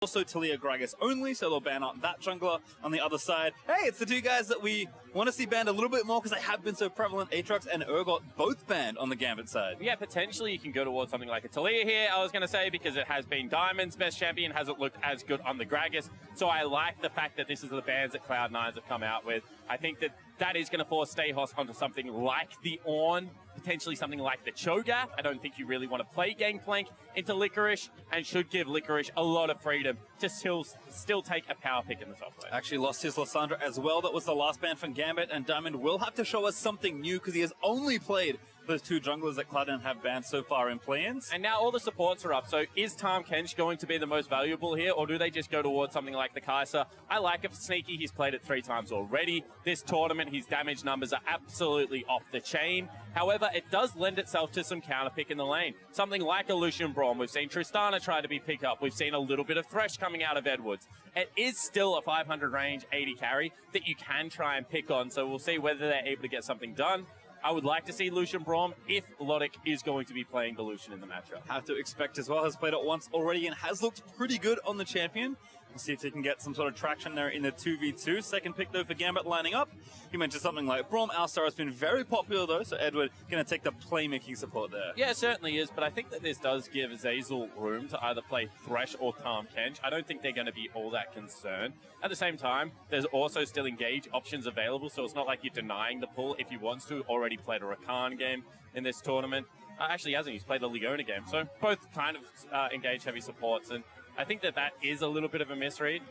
Also Talia Gragas only, so they'll ban out that jungler. On the other side, hey, it's the two guys that we want to see banned a little bit more because they have been so prevalent. Aatrox and Urgot both banned on the Gambit side. Yeah, potentially you can go towards something like a Talia here, I was going to say, because it has been Diamond's best champion, hasn't looked as good on the Gragas. So I like the fact that this is the bans that Cloud9 have come out with. I think that that is going to force Stayhos onto something like the Ornn, potentially something like the Cho'Gath. I don't think you really want to play Gangplank into Licorice, and should give Licorice a lot of freedom to still take a power pick in the top lane. Actually lost his Lysandra as well. That was the last ban from Gambit, and Diamond will have to show us something new because he has only played those two junglers that Cloud9 have banned so far in play-ins. And now all the supports are up, so is Tahm Kench going to be the most valuable here, or do they just go towards something like the Kai'Sa? I like it for Sneaky, he's played it 3 times already. This tournament, his damage numbers are absolutely off the chain. However, it does lend itself to some counter pick in the lane. Something like a Lucian Braum. We've seen Tristana try to be picked up. We've seen a little bit of Thresh coming out of Edwards. It is still a 500 range 80 carry that you can try and pick on, so we'll see whether they're able to get something done. I would like to see Lucian Braum if Lodic is going to be playing the Lucian in the matchup. Have to expect as well. Has played it once already and has looked pretty good on the champion. We'll see if he can get some sort of traction there in the 2v2. Second pick, though, for Gambit lining up. You mentioned something like Braum. Alistar has been very popular, though, so Edward going to take the playmaking support there. Yeah, it certainly is, but I think that this does give Zeyzal room to either play Thresh or Tahm Kench. I don't think they're going to be all that concerned. At the same time, there's also still Engage options available, so it's not like you're denying the pull if he wants to. Already played a Rakan game in this tournament. Actually, he hasn't. He's played the Leona game, so both kind of Engage-heavy supports, and I think that that is a little bit of a misread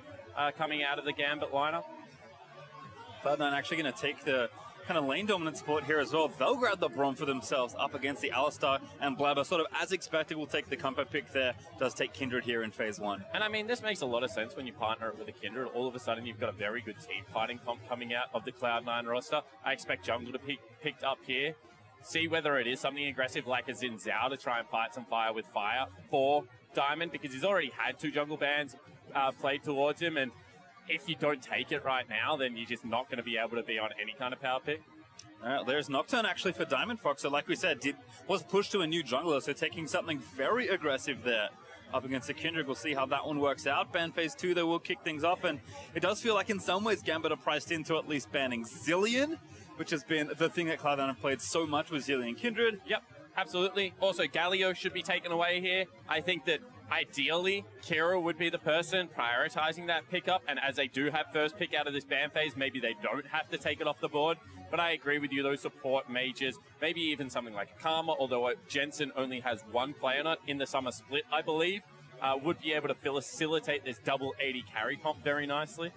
coming out of the Gambit lineup. Cloud9 actually going to take the kind of lane dominant support here as well. They'll grab the Braum for themselves up against the Alistar, and Blabber, sort of as expected, will take the comfort pick there. Does take Kindred here in phase 1. And I mean, this makes a lot of sense when you partner it with a Kindred. All of a sudden, you've got a very good team fighting comp coming out of the Cloud9 roster. I expect Jungle to be picked up here. See whether it is something aggressive like a Xin Zhao to try and fight some fire with fire for Diamond, because he's already had 2 jungle bans played towards him, and if you don't take it right now, then you're just not going to be able to be on any kind of power pick. All right, there's Nocturne actually for Diamond Fox, so like we said, was pushed to a new jungler, so taking something very aggressive there up against the Kindred. We'll see how that one works out. Ban phase 2, though, will kick things off, and it does feel like in some ways Gambit are priced into at least banning Zilean, which has been the thing that Cloud9 have played so much with Zilean Kindred. Yep, absolutely. Also, Galio should be taken away here. I think that ideally, Kira would be the person prioritizing that pickup, and as they do have first pick out of this ban phase, maybe they don't have to take it off the board. But I agree with you, those support mages, maybe even something like a Karma, although Jensen only has 1 player on it in the summer split, I believe, would be able to facilitate this double 80 carry comp very nicely.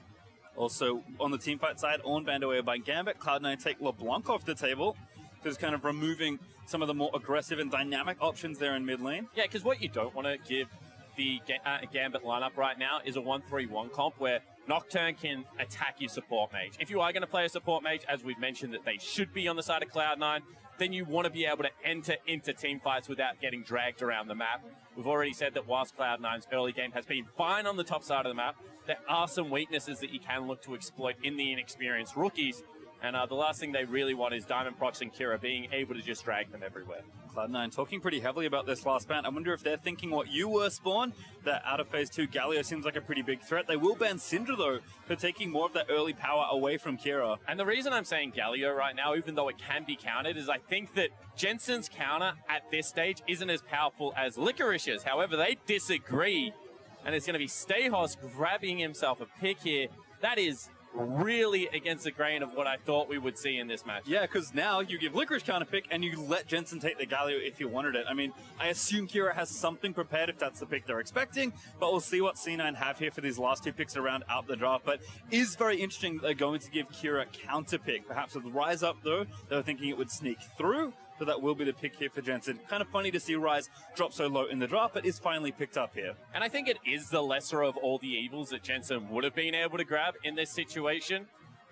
Also, on the teamfight side, Ornn banned away by Gambit. Cloud9 take LeBlanc off the table, just kind of removing some of the more aggressive and dynamic options there in mid lane. Yeah, because what you don't want to give the Gambit lineup right now is a 1-3-1 comp where Nocturne can attack your support mage. If you are going to play a support mage, as we've mentioned that they should be on the side of Cloud9, then you want to be able to enter into team fights without getting dragged around the map. We've already said that whilst Cloud9's early game has been fine on the top side of the map, there are some weaknesses that you can look to exploit in the inexperienced rookies. And the last thing they really want is Diamond Prox and Kira being able to just drag them everywhere. Cloud9 talking pretty heavily about this last ban. I wonder if they're thinking what you were, Spawn, that out of phase 2, Galio seems like a pretty big threat. They will ban Syndra, though, for taking more of that early power away from Kira. And the reason I'm saying Galio right now, even though it can be countered, is I think that Jensen's counter at this stage isn't as powerful as Licorice's. However, they disagree, and it's going to be Stayhos grabbing himself a pick here. That is really against the grain of what I thought we would see in this match. Yeah, because now you give Licorice counter pick and you let Jensen take the Galio if you wanted it. I mean, I assume Kira has something prepared if that's the pick they're expecting, but we'll see what C9 have here for these last 2 picks around out the draft. But is very interesting that they're going to give Kira counter pick. Perhaps with Rise up, though, they were thinking it would sneak through. So that will be the pick here for Jensen. Kind of funny to see Rise drop so low in the draft, but is finally picked up here. And I think it is the lesser of all the evils that Jensen would have been able to grab in this situation.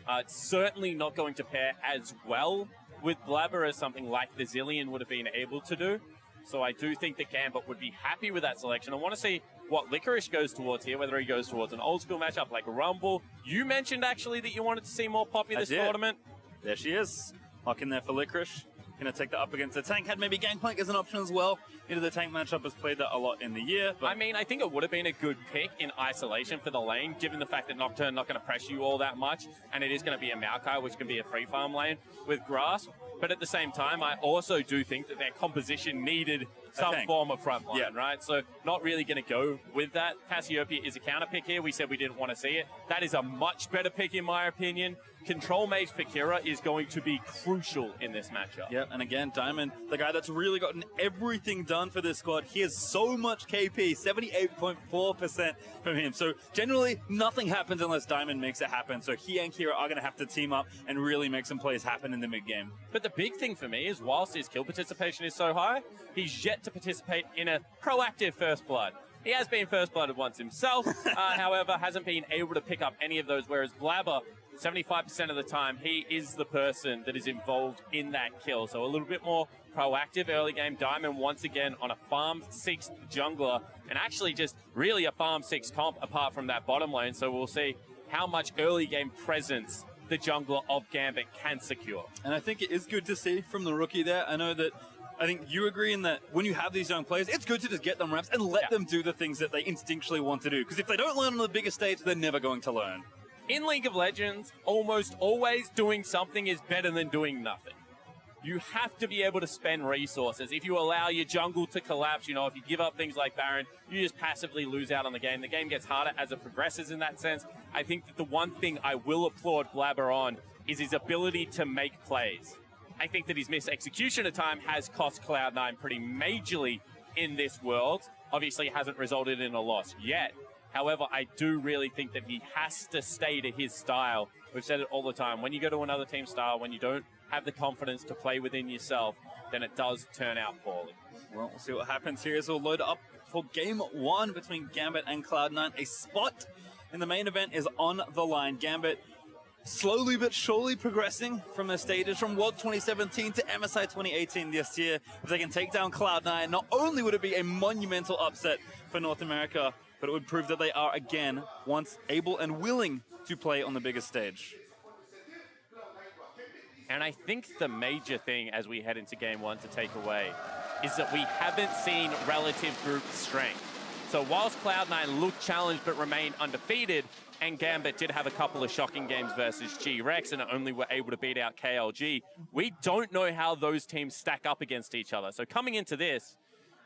It's certainly not going to pair as well with Blabber as something like the Zilean would have been able to do. So I do think that Gambit would be happy with that selection. I want to see what Licorice goes towards here, whether he goes towards an old school matchup like Rumble. You mentioned actually that you wanted to see more Poppy this tournament. There she is. Lock in there for Licorice. going to take that up against the tank. Had maybe Gangplank as an option as well. Into the tank matchup has played that a lot in the year. But I mean, I think it would have been a good pick in isolation for the lane, given the fact that Nocturne not going to pressure you all that much, and it is going to be a Maokai, which can be a free farm lane with Grasp. But at the same time, I also do think that their composition needed some form of front line, right? So not really going to go with that. Cassiopeia is a counter pick here. We said we didn't want to see it. That is a much better pick in my opinion. Control Mage for Kira is going to be crucial in this matchup. Yeah, and again, Diamond, the guy that's really gotten everything done for this squad. He has so much KP, 78.4% from him. So generally, nothing happens unless Diamond makes it happen. So he and Kira are going to have to team up and really make some plays happen in the mid-game. But the big thing for me is whilst his kill participation is so high, he's yet to participate in a proactive First Blood. He has been First Blooded once himself, however, hasn't been able to pick up any of those, whereas Blabber, 75% of the time, he is the person that is involved in that kill. So a little bit more proactive early game. Diamond once again on a farm 6 jungler, and actually just really a farm 6 comp apart from that bottom lane. So we'll see how much early game presence the jungler of Gambit can secure. And I think it is good to see from the rookie there. I think you agree in that when you have these young players, it's good to just get them reps and let them do the things that they instinctually want to do. Because if they don't learn on the bigger stage, they're never going to learn. In League of Legends, almost always doing something is better than doing nothing. You have to be able to spend resources. If you allow your jungle to collapse, you know, if you give up things like Baron, you just passively lose out on the game. The game gets harder as it progresses in that sense. I think that the one thing I will applaud Blabber on is his ability to make plays. I think that his mis-execution at time has cost Cloud9 pretty majorly in this world. Obviously, it hasn't resulted in a loss yet. However, I do really think that he has to stay to his style. We've said it all the time. When you go to another team's style, when you don't have the confidence to play within yourself, then it does turn out poorly. Well, we'll see what happens here as we'll load up for Game 1 between Gambit and Cloud9. A spot in the main event is on the line. Gambit slowly but surely progressing from their stages from World 2017 to MSI 2018 this year. If they can take down Cloud9, not only would it be a monumental upset for North America, but it would prove that they are, again, once able and willing to play on the biggest stage. And I think the major thing as we head into Game 1 to take away is that we haven't seen relative group strength. So whilst Cloud9 looked challenged but remained undefeated, and Gambit did have a couple of shocking games versus G-Rex and only were able to beat out KLG, we don't know how those teams stack up against each other. So coming into this,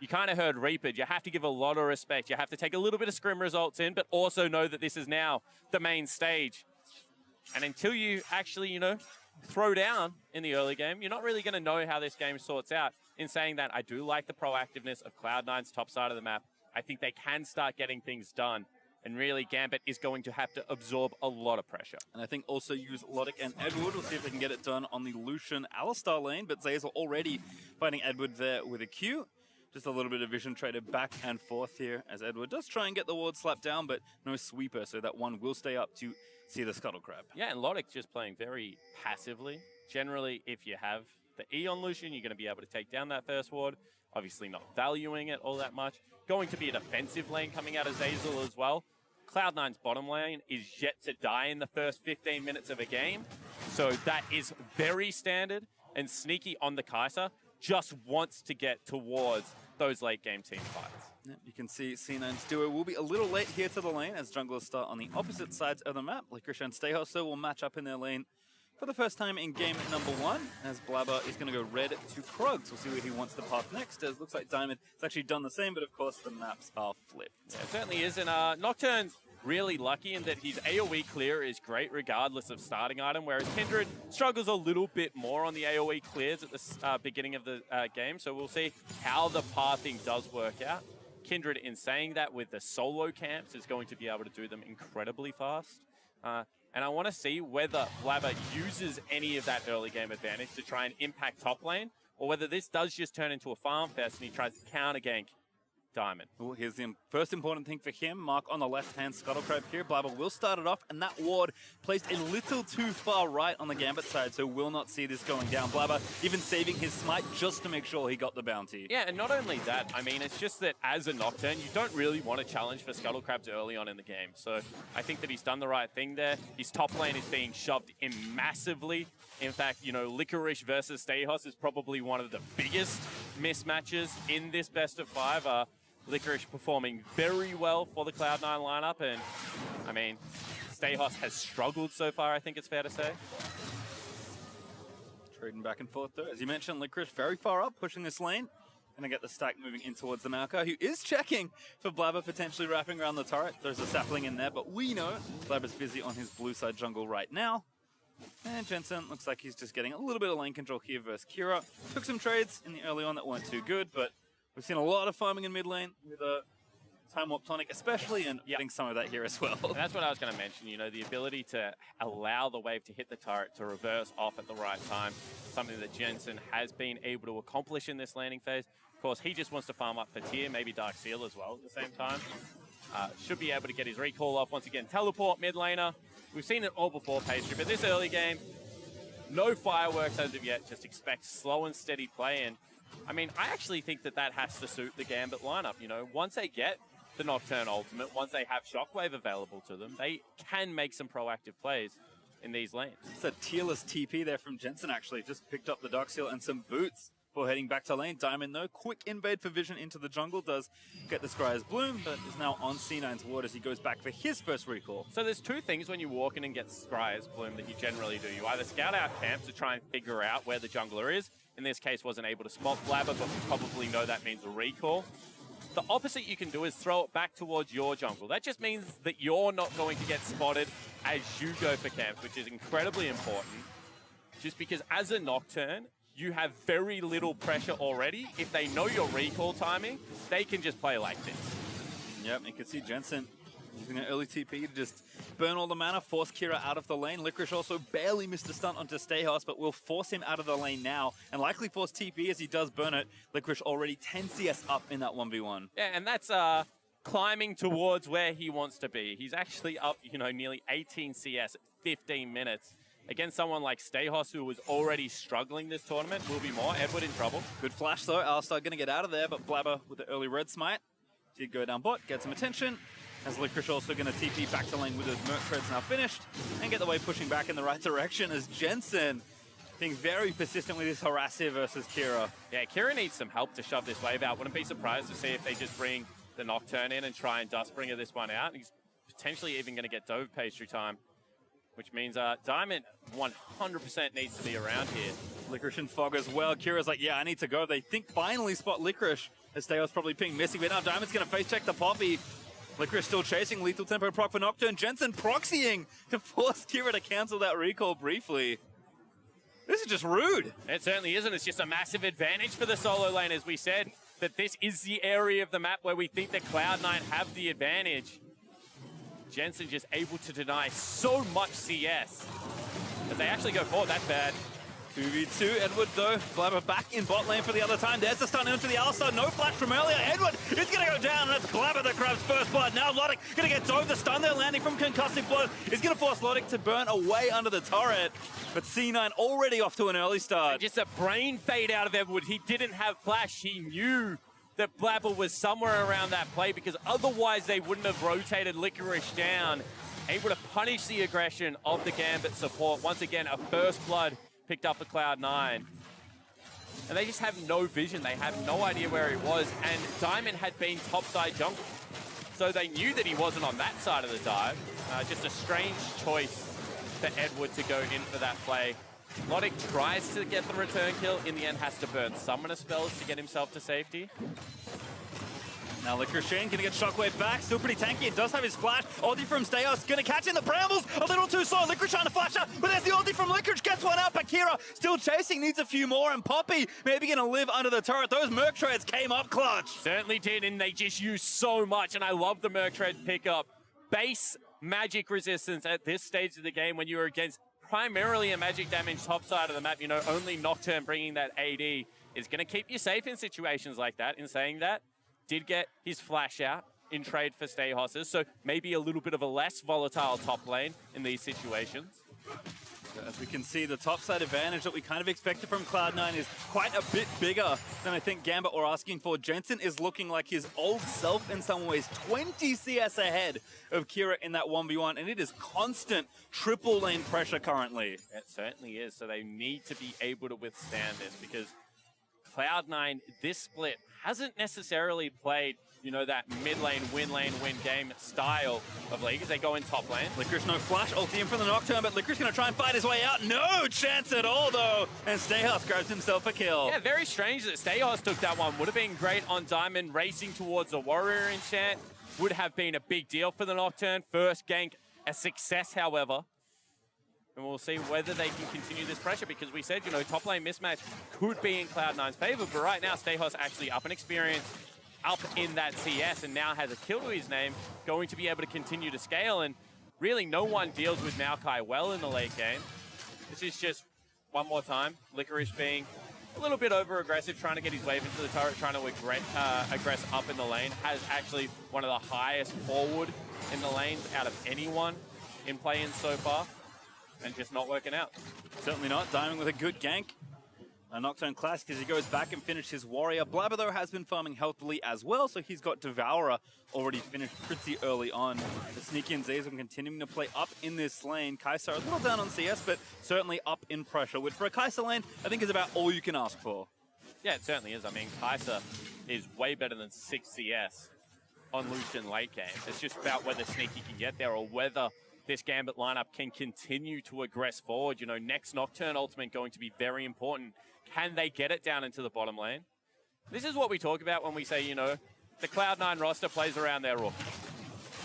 you kind of heard Reaper. You have to give a lot of respect. You have to take a little bit of scrim results in, but also know that this is now the main stage. And until you actually, you know, throw down in the early game, you're not really going to know how this game sorts out. In saying that, I do like the proactiveness of Cloud9's top side of the map. I think they can start getting things done. And really, Gambit is going to have to absorb a lot of pressure. And I think also use Logic and Edward. We'll see if they can get it done on the Lucian Alistar lane, but Zays are already fighting Edward there with a Q. Just a little bit of vision traded back and forth here as Edward does try and get the ward slapped down, but no sweeper, so that one will stay up to see the Scuttle Crab. Yeah, and Logic just playing very passively. Generally, if you have the E on Lucian, you're going to be able to take down that first ward. Obviously not valuing it all that much. Going to be a defensive lane coming out of Zazel as well. Cloud9's bottom lane is yet to die in the first 15 minutes of a game. So that is very standard. And Sneaky on the Kai'Sa just wants to get towards those late game team fights. Yep, you can see C9's duo will be a little late here to the lane as junglers start on the opposite sides of the map. Licorice and Stayhouse will match up in their lane for the first time in game number 1, as Blabber is going to go red to Krugs. We'll see where he wants to path next, as it looks like Diamond has actually done the same, but of course the maps are flipped. Yeah, it certainly is, and Nocturne's really lucky in that his AoE clear is great regardless of starting item, whereas Kindred struggles a little bit more on the AoE clears at the beginning of the game, so we'll see how the pathing does work out. Kindred, in saying that, with the solo camps, is going to be able to do them incredibly fast. And I want to see whether Blabber uses any of that early game advantage to try and impact top lane, or whether this does just turn into a farm fest and he tries to counter gank Diamond. Well, here's the first important thing for him. Mark on the left-hand Scuttle Crab here. Blabber will start it off, and that ward placed a little too far right on the Gambit side, so will not see this going down. Blabber even saving his smite just to make sure he got the bounty. Yeah, and not only that, I mean, it's just that as a Nocturne, you don't really want to challenge for Scuttle Crabs early on in the game. So I think that he's done the right thing there. His top lane is being shoved in massively. In fact, you know, Licorice versus Stehos is probably one of the biggest mismatches in this best of 5. Licorice performing very well for the Cloud9 lineup, and I mean, Stehos has struggled so far, I think it's fair to say. Trading back and forth though. As you mentioned, Licorice very far up, pushing this lane. Gonna get the stack moving in towards the Malka, who is checking for Blabber potentially wrapping around the turret. There's a sapling in there, but we know Blabber's busy on his blue side jungle right now. And Jensen looks like he's just getting a little bit of lane control here versus Kira. Took some trades in the early on that weren't too good, but we've seen a lot of farming in mid lane with a Time Warp Tonic especially, and getting some of that here as well. And that's what I was going to mention, you know, the ability to allow the wave to hit the turret, to reverse off at the right time, something that Jensen has been able to accomplish in this laning phase. Of course, he just wants to farm up for tier, maybe Dark Seal as well at the same time. Should be able to get his recall off once again. Teleport mid laner. We've seen it all before Pastry, but this early game, no fireworks as of yet, just expect slow and steady play. And I mean, I actually think that that has to suit the Gambit lineup. You know, once they get the Nocturne ultimate, once they have Shockwave available to them, they can make some proactive plays in these lanes. It's a tierless TP there from Jensen actually. Just picked up the Dark Seal and some boots before heading back to lane. Diamond though, quick invade for vision into the jungle, does get the Scryer's Bloom, but is now on C9's ward as he goes back for his first recall. So there's two things when you walk in and get Scryer's Bloom that you generally do. You either scout out camps to try and figure out where the jungler is. In this case, wasn't able to spot Blabber, but we probably know that means a recall. The opposite you can do is throw it back towards your jungle. That just means that you're not going to get spotted as you go for camps, which is incredibly important. Just because as a Nocturne, you have very little pressure already. If they know your recall timing, they can just play like this. Yep, you can see Jensen using an early TP to just burn all the mana, force Kira out of the lane. Licorice also barely missed a stunt onto Stehos, but will force him out of the lane now, and likely force TP as he does burn it. Licorice already 10 CS up in that 1v1. Yeah, and that's climbing towards where he wants to be. He's actually up, you know, nearly 18 CS at 15 minutes. Against someone like Stehos, who was already struggling this tournament, will be more. Edward in trouble. Good flash though. Alistar going to get out of there, but Blabber with the early red smite. Did go down bot, get some attention. As Licorice also going to TP back to lane with his Merc Treads now finished, and get the wave pushing back in the right direction as Jensen being very persistent with his Harassir versus Kira. Yeah, Kira needs some help to shove this wave out. Wouldn't be surprised to see if they just bring the Nocturne in and try and Dustbringer this one out. He's potentially even going to get Dove Pastry time, which means Diamond 100% needs to be around here. Licorice and Fog as well. Kira's like, yeah, I need to go. They think finally spot Licorice, as Steos probably ping missing, but now Diamond's going to face check the Poppy. Licorice still chasing, lethal tempo proc for Nocturne. Jensen proxying to force Kira to cancel that recall briefly. This is just rude. It certainly isn't. It's just a massive advantage for the solo lane, as we said, that this is the area of the map where we think that Cloud9 have the advantage. Jensen just able to deny so much CS. But they actually go forward, that's bad. 2v2, Edward though, Blabber back in bot lane for the other time. There's the stun into the Alistar, no flash from earlier. Edward is going to go down, and that's Blabber that grabs first blood. Now Logic going to get dove. The stun there landing from Concussive Blow is going to force Logic to burn away under the turret. But C9 already off to an early start. And just a brain fade out of Edward. He didn't have flash. He knew that Blabber was somewhere around that play, because otherwise they wouldn't have rotated Licorice down. Able to punish the aggression of the Gambit support. Once again, a first blood picked up for Cloud9. And they just have no vision. They have no idea where he was. And Diamond had been topside jungle, so they knew that he wasn't on that side of the dive. Just a strange choice for Edward to go in for that play. Logic tries to get the return kill. In the end, has to burn summoner spells to get himself to safety. Now Licorice Shane gonna get Shockwave back, still pretty tanky. It does have his flash. Ulti from Steos gonna catch in the brambles, a little too slow. Licorice trying to flash up, but there's the ulti from Licorice, gets one out. Bakira still chasing, needs a few more, and Poppy maybe gonna live under the turret. Those Merc Treads came up clutch. Certainly did, and they just used so much, and I love the Merc Tread pickup. Base magic resistance at this stage of the game when you are against primarily a magic damage top side of the map. You know, only Nocturne bringing that AD is gonna keep you safe in situations like that. In saying that, did get his flash out in trade for Stayhosses, so maybe a little bit of a less volatile top lane in these situations. As we can see, the topside advantage that we kind of expected from Cloud9 is quite a bit bigger than I think Gambit were asking for. Jensen is looking like his old self in some ways, 20 CS ahead of Kira in that 1v1, and it is constant triple lane pressure currently. It certainly is, so they need to be able to withstand this, because Cloud9, this split, hasn't necessarily played, you know, that mid lane, win game style of League as they go in top lane. Licorice, no flash, ulti in for the Nocturne, but Licorice gonna try and fight his way out. No chance at all, though. And Stayhouse grabs himself a kill. Yeah, very strange that Stayhouse took that one. Would have been great on Diamond, racing towards the Warrior enchant. Would have been a big deal for the Nocturne. First gank, a success, however. And we'll see whether they can continue this pressure, because we said, you know, top lane mismatch could be in Cloud9's favor, but right now Stayhouse actually up in experience, up in that CS, and now has a kill to his name, going to be able to continue to scale, and really no one deals with Maokai well in the late game. This is just, one more time, Licorice being a little bit over-aggressive, trying to get his wave into the turret, trying to aggress up in the lane, has actually one of the highest forward in the lanes out of anyone in play-in so far. And just not working out. Certainly not. Diamond with a good gank. A Nocturne Classic as he goes back and finishes his Warrior. Blabber, though, has been farming healthily as well, so he's got Devourer already finished pretty early on. The Sneaky and Zazen continuing to play up in this lane. Kai'Sa a little down on CS, but certainly up in pressure, which for a Kai'Sa lane, I think is about all you can ask for. Yeah, it certainly is. I mean, Kai'Sa is way better than 6 CS on Lucian late game. It's just about whether Sneaky can get there or whether this Gambit lineup can continue to aggress forward. You know, next Nocturne ultimate going to be very important. Can they get it down into the bottom lane? This is what we talk about when we say, you know, the Cloud9 roster plays around their rook.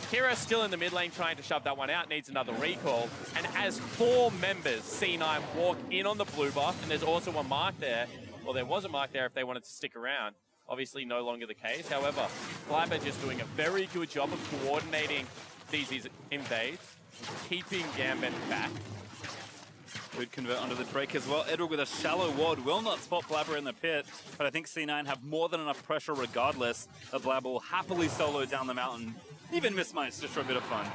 Kira's still in the mid lane trying to shove that one out, needs another recall. And as 4 members, C9, walk in on the blue buff, and there's also a mark there, well, there was a mark there if they wanted to stick around. Obviously no longer the case. However, Blabber just doing a very good job of coordinating these invades, keeping Gambit back. Could convert onto the Drake as well. Edward with a shallow ward will not spot Blabber in the pit, but I think C9 have more than enough pressure regardless. Blabber will happily solo down the mountain. Even miss mice just for a bit of fun.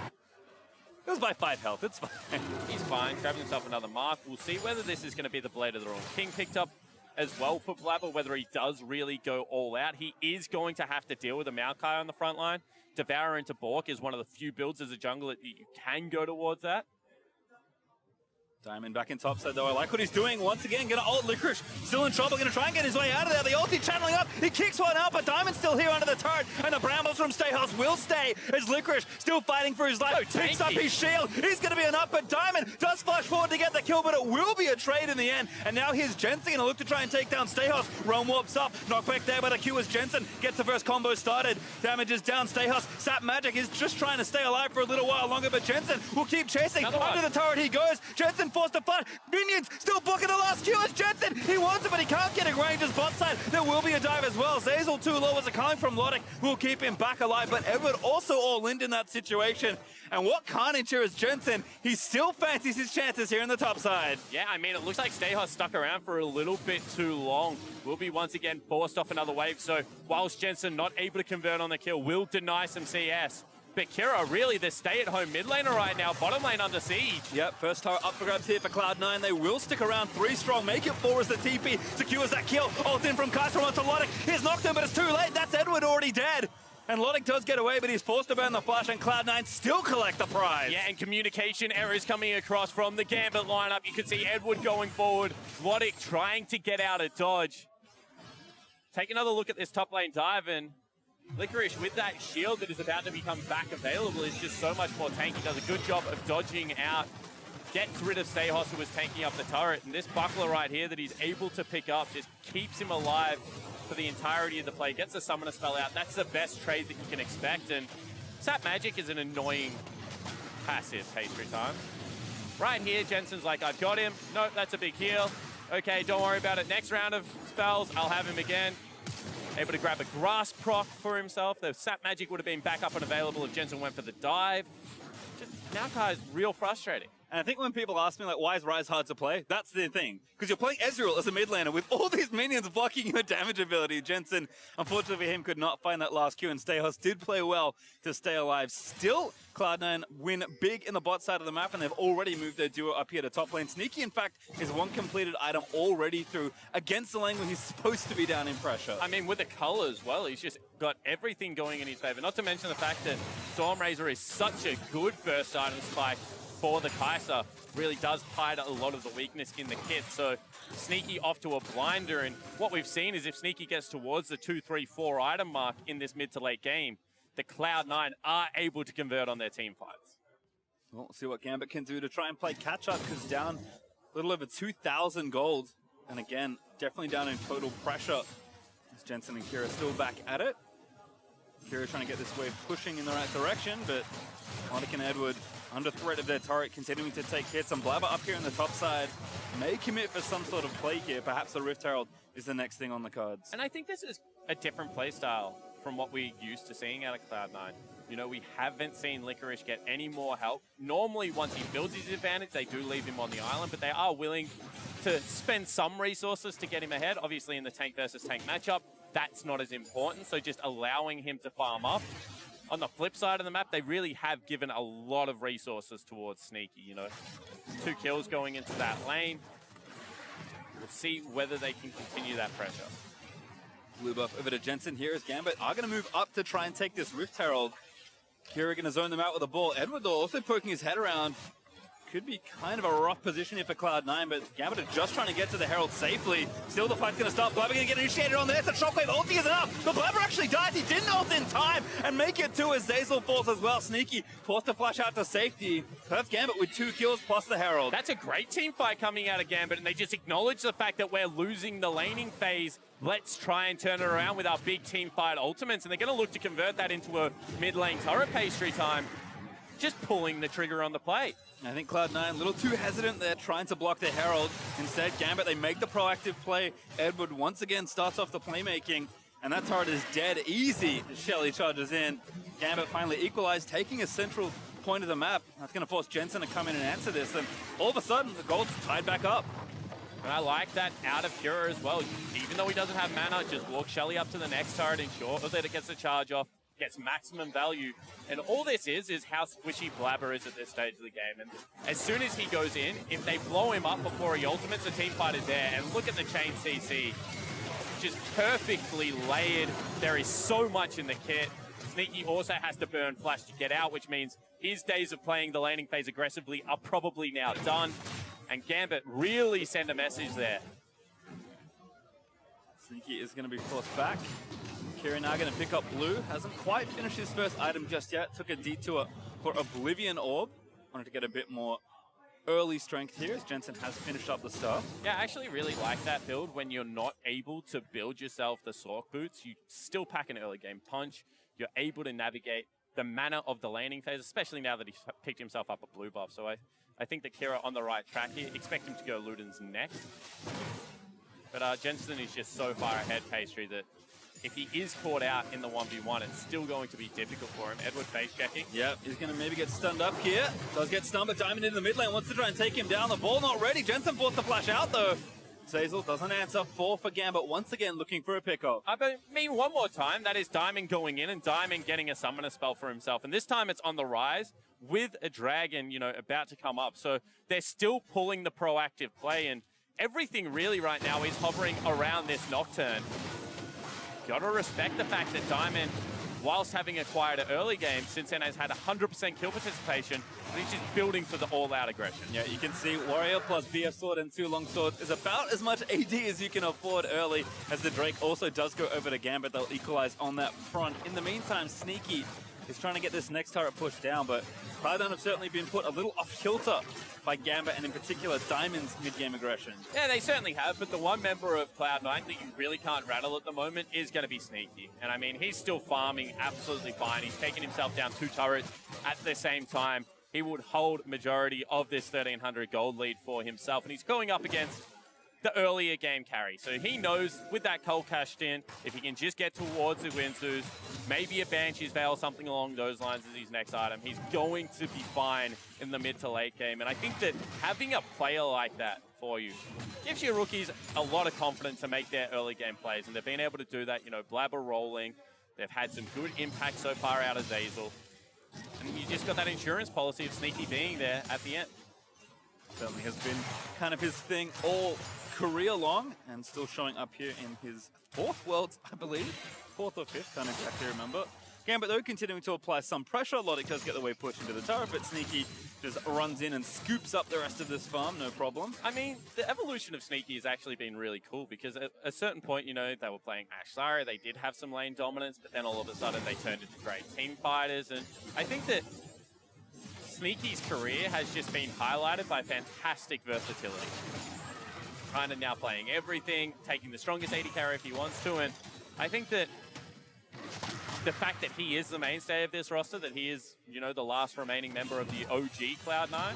It was by 5 health, it's fine. He's fine, grabbing himself another mark. We'll see whether this is going to be the Blade of the Wrong King picked up as well for Blabber, whether he does really go all out. He is going to have to deal with a Maokai on the front line. Devour into Bork is one of the few builds as a jungler that you can go towards that. Diamond back in topside though. I like what he's doing. Once again, gonna ult Licorice. Still in trouble, gonna try and get his way out of there. The ulti channeling up. He kicks one out, but Diamond's still here under the turret. And the Brambles from Stayhouse will stay as Licorice still fighting for his life. So picks up his shield. He's gonna be an up, but Diamond does flash forward to get the kill, but it will be a trade in the end. And now here's Jensen gonna look to try and take down Stayhouse. Roam warps up. Knockback there by the Q as Jensen gets the first combo started. Damage is down. Stayhouse. Sap Magic is just trying to stay alive for a little while longer, but Jensen will keep chasing. Under the turret he goes. Jensen forced to flash. Minions still blocking the last Q as Jensen. He wants it, but he can't get it. Ranger's bot side. There will be a dive as well. Zazel too low as a coming from Logic will keep him back alive, but Edward also all in that situation. And what carnage here is Jensen. He still fancies his chances here in the top side. Yeah, I mean, it looks like Stayhouse stuck around for a little bit too long. Will be once again forced off another wave. So whilst Jensen not able to convert on the kill, will deny some CS. But Kira, really the stay-at-home mid laner right now, bottom lane under siege. Yep, first tower up for grabs here for Cloud9. They will stick around 3 strong, make it 4 as the TP secures that kill. Ult in from Kai'Sa onto Logic. Here's knocked him, but it's too late. That's Edward already dead. And Logic does get away, but he's forced to burn the flash, and Cloud9 still collect the prize. Yeah, and communication errors coming across from the Gambit lineup. You can see Edward going forward, Logic trying to get out of dodge. Take another look at this top lane dive, and Licorice, with that shield that is about to become back available, is just so much more tanky. Does a good job of dodging out, gets rid of Stayhouse, who was tanking up the turret. And this buckler right here that he's able to pick up just keeps him alive for the entirety of the play. Gets the summoner spell out. That's the best trade that you can expect. And Sap Magic is an annoying passive pastry time. Right here, Jensen's like, I've got him. Nope, that's a big heal. Okay, don't worry about it. Next round of spells, I'll have him again. Able to grab a grass proc for himself. The Sap Magic would have been back up and available if Jensen went for the dive. Just Maokai is real frustrating. And I think when people ask me, like, why is Ryze hard to play? That's the thing. Because you're playing Ezreal as a mid laner with all these minions blocking your damage ability. Jensen, unfortunately for him, could not find that last Q, and Stayhos did play well to stay alive. Still, Cloud9 win big in the bot side of the map, and they've already moved their duo up here to top lane. Sneaky, in fact, is one completed item already through against the lane where he's supposed to be down in pressure. I mean, with the color as well, he's just got everything going in his favor. Not to mention the fact that Stormrazor is such a good first item spike for the Kai'Sa. Really does hide a lot of the weakness in the kit. So Sneaky off to a blinder, and what we've seen is if Sneaky gets towards the 2, 3, 4 item mark in this mid to late game, the Cloud9 are able to convert on their team fights. We'll see what Gambit can do to try and play catch-up, because down a little over 2,000 gold. And again, definitely down in total pressure. As Jensen and Kira still back at it. Kira trying to get this wave pushing in the right direction, but Monik and Edward under threat of their turret, continuing to take hits. And Blabber up here on the top side may commit for some sort of play here. Perhaps the Rift Herald is the next thing on the cards. And I think this is a different play style from what we're used to seeing out of Cloud9. You know, we haven't seen Licorice get any more help. Normally, once he builds his advantage, they do leave him on the island, but they are willing to spend some resources to get him ahead. Obviously, in the tank versus tank matchup, that's not as important, so just allowing him to farm up. On the flip side of the map, they really have given a lot of resources towards Sneaky, you know. 2 kills going into that lane. We'll see whether they can continue that pressure. Blue buff over to Jensen here as Gambit are going to move up to try and take this Rift Herald. Kira going to zone them out with the ball. Edward, though, also poking his head around. Could be kind of a rough position here for Cloud9, but Gambit are just trying to get to the Herald safely. Still, the fight's going to start. Blabber going to get initiated on there. It's a shockwave. Ulti is enough. But Blabber actually dies. He didn't ult in time and make it to as Zeyzal falls as well. Sneaky forced to flash out to safety. That's Gambit with 2 kills plus the Herald. That's a great team fight coming out of Gambit, and they just acknowledge the fact that we're losing the laning phase. Let's try and turn it around with our big team fight ultimates, and they're going to look to convert that into a mid lane turret pastry time. Just pulling the trigger on the play. I think Cloud9 a little too hesitant there, trying to block the Herald. Instead, Gambit, they make the proactive play. Edward once again starts off the playmaking, and that turret is dead easy as Shelly charges in. Gambit finally equalized, taking a central point of the map. That's going to force Jensen to come in and answer this, and all of a sudden, the gold's tied back up. And I like that out of Kira as well. Even though he doesn't have mana, just walk Shelly up to the next turret, ensure that it gets the charge off, gets maximum value. And all this is how squishy Blabber is at this stage of the game. And as soon as he goes in, if they blow him up before he ultimates, the team fight is there. And look at the chain CC. Just perfectly layered. There is so much in the kit. Sneaky also has to burn Flash to get out, which means his days of playing the laning phase aggressively are probably now done. And Gambit really send a message there. Sneaky is going to be forced back. Kira now going to pick up blue. Hasn't quite finished his first item just yet. Took a detour for Oblivion Orb. Wanted to get a bit more early strength here as Jensen has finished up the stuff. Yeah, I actually really like that build when you're not able to build yourself the Sork boots. You still pack an early game punch. You're able to navigate the mana of the laning phase, especially now that he's picked himself up a blue buff. So I think that Kira on the right track here. Expect him to go Luden's next. But Jensen is just so far ahead, Pastry, that if he is caught out in the 1v1, it's still going to be difficult for him. Edward face checking. Yep, he's going to maybe get stunned up here. Does get stunned, but Diamond in the mid lane wants to try and take him down. The ball not ready. Jensen forced to flash out, though. Zeyzal doesn't answer. 4 for Gambit, once again looking for a pickoff. I mean, one more time, that is Diamond going in and Diamond getting a summoner spell for himself. And this time it's on the rise with a dragon, you know, about to come up. So they're still pulling the proactive play, and everything really right now is hovering around this Nocturne. Gotta respect the fact that Diamond, whilst having acquired an early game, since then has had 100% kill participation, and he's just building for the all-out aggression. Yeah, you can see Warrior plus BF Sword and 2 long swords is about as much AD as you can afford early, as the Drake also does go over to Gambit. They'll equalize on that front. In the meantime, Sneaky is trying to get this next turret pushed down, but Cloud9 have certainly been put a little off-kilter by Gambit, and in particular, Diamond's mid-game aggression. Yeah, they certainly have, but the one member of Cloud9 that you really can't rattle at the moment is going to be Sneaky. And I mean, he's still farming absolutely fine. He's taking himself down 2 turrets at the same time. He would hold majority of this 1,300 gold lead for himself, and he's going up against the earlier game carry. So he knows with that Cull cashed in, if he can just get towards the Winsus, maybe a Banshee's Veil, something along those lines as his next item, he's going to be fine in the mid to late game. And I think that having a player like that for you gives your rookies a lot of confidence to make their early game plays. And they've been able to do that, you know, Blabber rolling. They've had some good impact so far out of Zeyzal. And you just got that insurance policy of Sneaky being there at the end. Certainly has been kind of his thing all career long, and still showing up here in his 4th Worlds, I believe. 4th or 5th, can't exactly remember. Gambit, though, continuing to apply some pressure. Logic does get the way pushed into the turret, but Sneaky just runs in and scoops up the rest of this farm, no problem. I mean, the evolution of Sneaky has actually been really cool, because at a certain point, you know, they were playing Ashe Zyra, they did have some lane dominance, but then all of a sudden they turned into great team fighters, and I think that Sneaky's career has just been highlighted by fantastic versatility. Kind of now playing everything, taking the strongest AD carry if he wants to, and I think that the fact that he is the mainstay of this roster, that he is, you know, the last remaining member of the OG Cloud9,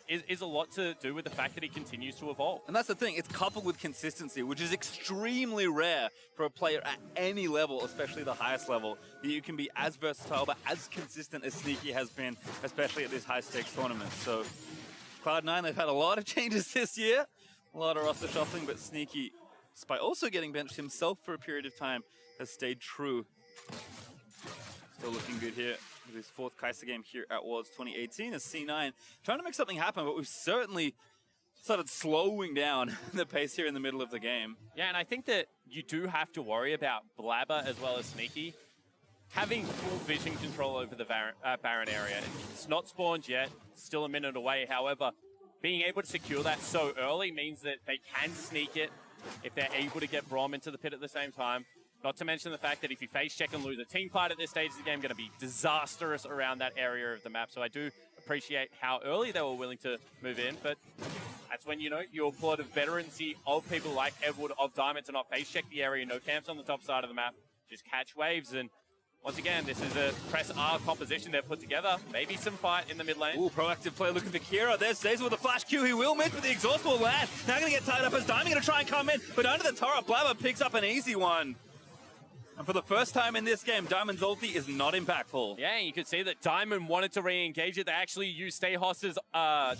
is a lot to do with the fact that he continues to evolve. And that's the thing, it's coupled with consistency, which is extremely rare for a player at any level, especially the highest level, that you can be as versatile but as consistent as Sneaky has been, especially at this high-stakes tournament. So Cloud9, they've had a lot of changes this year, a lot of roster shuffling, but Sneaky, despite also getting benched himself for a period of time, has stayed true. Still looking good here with his 4th Kai'Sa game here at Worlds 2018 as C9 trying to make something happen, but we've certainly started slowing down the pace here in the middle of the game. Yeah, and I think that you do have to worry about Blabber as well as Sneaky having full vision control over the Baron area. It's not spawned yet, still a minute away. However, being able to secure that so early means that they can sneak it if they're able to get Braum into the pit at the same time. Not to mention the fact that if you face check and lose a team fight at this stage of the game, going to be disastrous around that area of the map. So I do appreciate how early they were willing to move in, but that's when, you know, you applaud the veterancy of people like Edward of Diamond to not face check the area, no camps on the top side of the map, just catch waves. And once again, this is a press R composition they've put together. Maybe some fight in the mid lane. Ooh, proactive play looking for Kira. There's Zeyzal with a flash Q. He will miss, but the exhaust will land. Now going to get tied up as Diamond going to try and come in, but under the turret, Blabber picks up an easy one. And for the first time in this game, Diamond's ulti is not impactful. Yeah, you could see that Diamond wanted to re-engage it. They actually used Stayhos's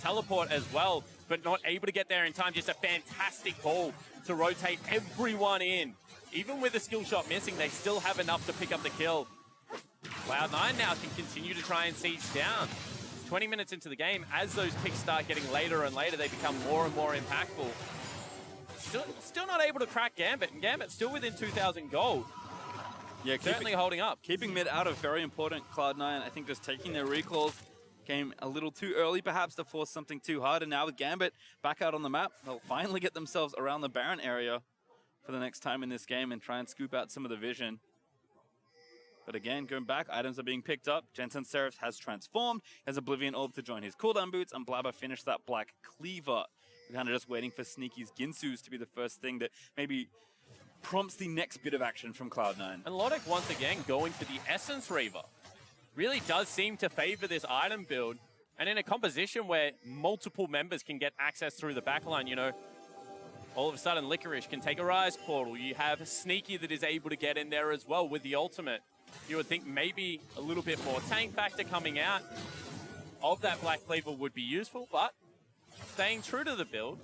teleport as well, but not able to get there in time. Just a fantastic ball to rotate everyone in. Even with the skill shot missing, they still have enough to pick up the kill. Cloud9 now can continue to try and siege down. 20 minutes into the game, as those picks start getting later and later, they become more and more impactful. Still not able to crack Gambit, and Gambit still within 2,000 gold. Yeah, certainly holding up. Keeping mid out of very important. Cloud9, I think just taking their recalls came a little too early perhaps to force something too hard. And now with Gambit back out on the map, they'll finally get themselves around the Baron area for the next time in this game and try and scoop out some of the vision. But again, going back, items are being picked up. Jensen Seraph has transformed, has Oblivion Orb to join his cooldown boots, and Blabber finished that Black Cleaver. We're kind of just waiting for Sneaky's Ginsus to be the first thing that maybe prompts the next bit of action from Cloud9. And Logic once again going for the Essence Reaver. Really does seem to favor this item build. And in a composition where multiple members can get access through the backline, you know, all of a sudden Licorice can take a Rise Portal. You have Sneaky that is able to get in there as well with the ultimate. You would think maybe a little bit more tank factor coming out of that Black Cleaver would be useful, but staying true to the build.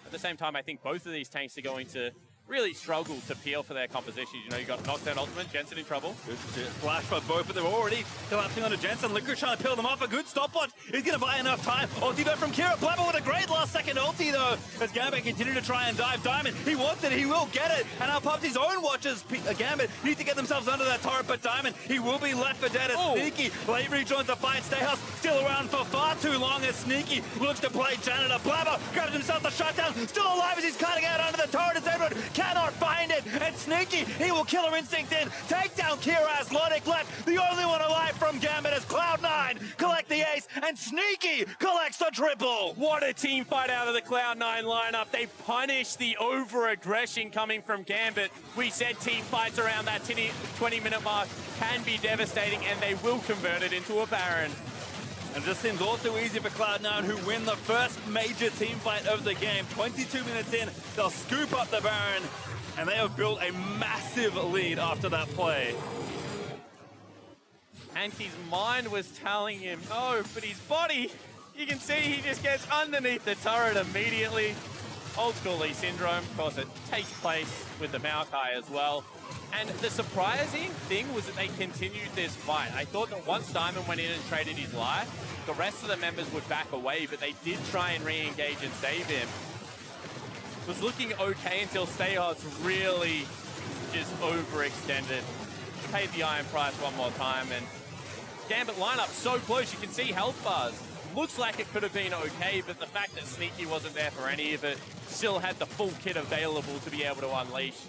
At the same time, I think both of these tanks are going to really struggle to peel for their compositions. You know, you got Knockdown Ultimate, Jensen in trouble. Good flash for both, but they're already collapsing onto Jensen. Licorice trying to peel them off. A good stopwatch. He's going to buy enough time. Ulti back from Kira. Blabber with a great last second ulti, though, as Gambit continue to try and dive. Diamond, he wants it. He will get it. And now pops his own watches. Gambit need to get themselves under that turret, but Diamond, he will be left for dead as Sneaky late rejoins the fight. Stayhouse still around for far too long as Sneaky looks to play Janitor. Blabber grabs himself the shutdown. Still alive as he's cutting out under the turret as Edward cannot find it. And Sneaky, he will Killer Instinct in. Take down Kira as Logic left. The only one alive from Gambit as Cloud9 collect the ace and Sneaky collects the triple. What a team fight out of the Cloud9 lineup. They punish the over-aggression coming from Gambit. We said team fights around that 20-minute mark can be devastating, and they will convert it into a Baron. And it just seems all too easy for Cloud9, who win the first major team fight of the game. 22 minutes in, they'll scoop up the Baron, and they have built a massive lead after that play. And his mind was telling him no, but his body, you can see he just gets underneath the turret immediately. Old school Lee syndrome, of course it takes place with the Maokai as well. And the surprising thing was that they continued this fight. I thought that once Diamond went in and traded his life, the rest of the members would back away, but they did try and re-engage and save him. It was looking okay until Stayhos really just overextended. Paid the iron price one more time, and Gambit lineup so close, you can see health bars. Looks like it could have been okay, but the fact that Sneaky wasn't there for any of it, still had the full kit available to be able to unleash.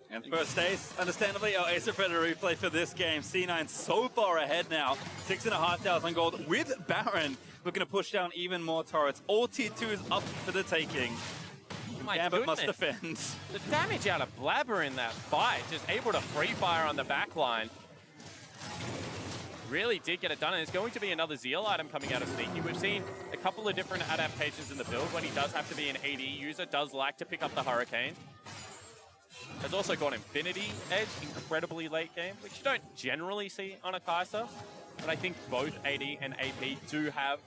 And first ace, understandably, our ace of predator replay for this game. C9 so far ahead now, 6,500 gold with Baron, looking to push down even more turrets. All tier 2 is up for the taking. My Gambit goodness. must defend. The damage out of Blabber in that fight, just able to free fire on the back line. Really did get it done, and it's going to be another Zeal item coming out of Sneaky. We've seen a couple of different adaptations in the build. When he does have to be an AD user, does like to pick up the Hurricane. Has also got Infinity Edge, incredibly late game, which you don't generally see on a Kai'Sa. But I think both AD and AP do have,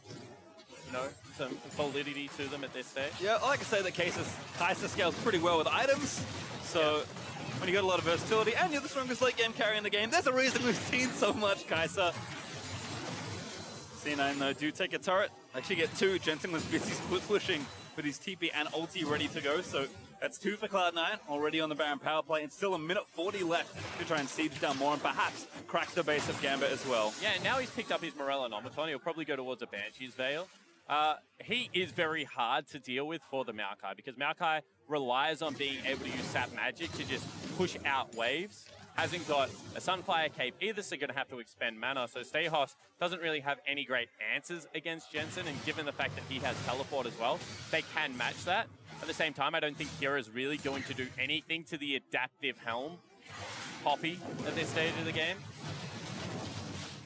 you know, some validity to them at this stage. Yeah, I like to say that Kai'Sa scales pretty well with items. So when you got a lot of versatility and you're the strongest late game carry in the game, there's a reason we've seen so much Kai'Sa. C9 though do take a turret. Actually get two. Jensen was busy split pushing with his TP and ulti ready to go. So that's 2 for Cloud9, already on the Baron power play, and still a minute 40 left to try and siege down more and perhaps crack the base of Gambit as well. Yeah, now he's picked up his Morellonomaton. He'll probably go towards a Banshee's Veil. He is very hard to deal with for the Maokai, because Maokai relies on being able to use Sap Magic to just push out waves. Hasn't got a Sunfire Cape either, so going to have to expend mana. So Stayhos doesn't really have any great answers against Jensen, and given the fact that he has Teleport as well, they can match that. At the same time, I don't think Kira's really going to do anything to the adaptive Helm Poppy at this stage of the game.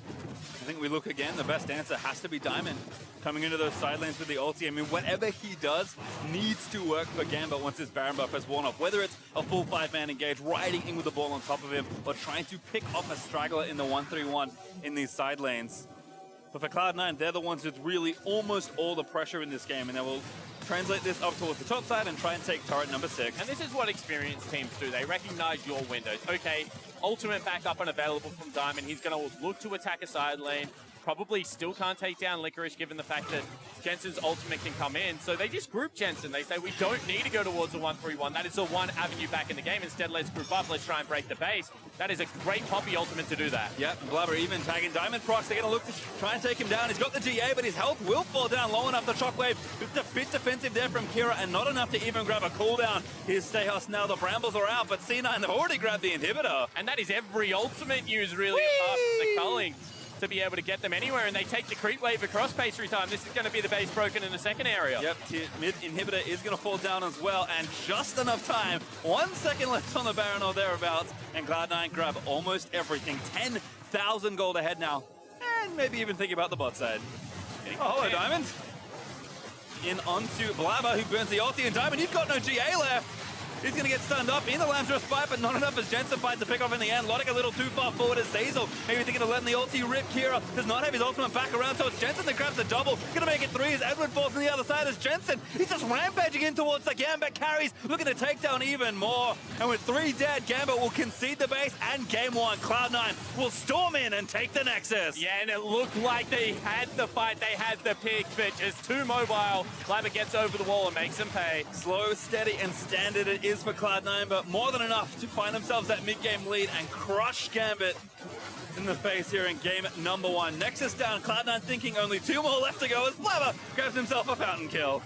I think we look again, the best answer has to be Diamond. Coming into those side lanes with the ulti. I mean, whatever he does needs to work for Gambit once his Baron buff has worn off. Whether it's a full 5-man engage, riding in with the ball on top of him, or trying to pick off a straggler in the 1-3-1 in these side lanes. But for Cloud9, they're the ones with really almost all the pressure in this game, and they will translate this up towards the top side and try and take turret number 6. And this is what experienced teams do. They recognize your windows. Okay, ultimate backup unavailable from Diamond. He's going to look to attack a side lane. Probably still can't take down Licorice given the fact that Jensen's ultimate can come in. So they just group Jensen. They say, we don't need to go towards the 1-3-1. That is the one avenue back in the game. Instead, let's group up. Let's try and break the base. That is a great Poppy ultimate to do that. Yep, Blabber even tagging Diamond procs. They're going to look to try and take him down. He's got the GA, but his health will fall down low enough. The Shockwave, just a bit defensive there from Kira, and not enough to even grab a cooldown. Here's Stayhos now. The Brambles are out, but C9 have already grabbed the inhibitor. And that is every ultimate use, really, apart from the culling, to be able to get them anywhere, and they take the creep wave across base through time. This is going to be the base broken in the second area. Yep, mid inhibitor is going to fall down as well, and just enough time. 1 second left on the Baron or thereabouts, and Cloud9 grab almost everything. 10,000 gold ahead now, and maybe even thinking about the bot side. Oh, hello, Diamond. In onto Blabber, who burns the ulti, and Diamond, you've got no GA left. He's going to get stunned up in the Lamb's fight, but not enough as Jensen fights to pick off in the end. Logic a little too far forward as Zazel. Maybe thinking of letting the ulti rip. Kira does not have his ultimate back around, so it's Jensen that grabs the double. Going to make it 3 as Edward falls on the other side as Jensen. He's just rampaging in towards the Gambit carries, looking to take down even more. And with 3 dead, Gambit will concede the base, and game 1, Cloud9 will storm in and take the Nexus. Yeah, and it looked like they had the fight, they had the pick, but just too mobile. Blabber gets over the wall and makes them pay. Slow, steady, and standard it is for Cloud9, but more than enough to find themselves that mid-game lead and crush Gambit in the face here in game number 1. Nexus down, Cloud9 thinking only 2 more left to go as Blabber grabs himself a fountain kill.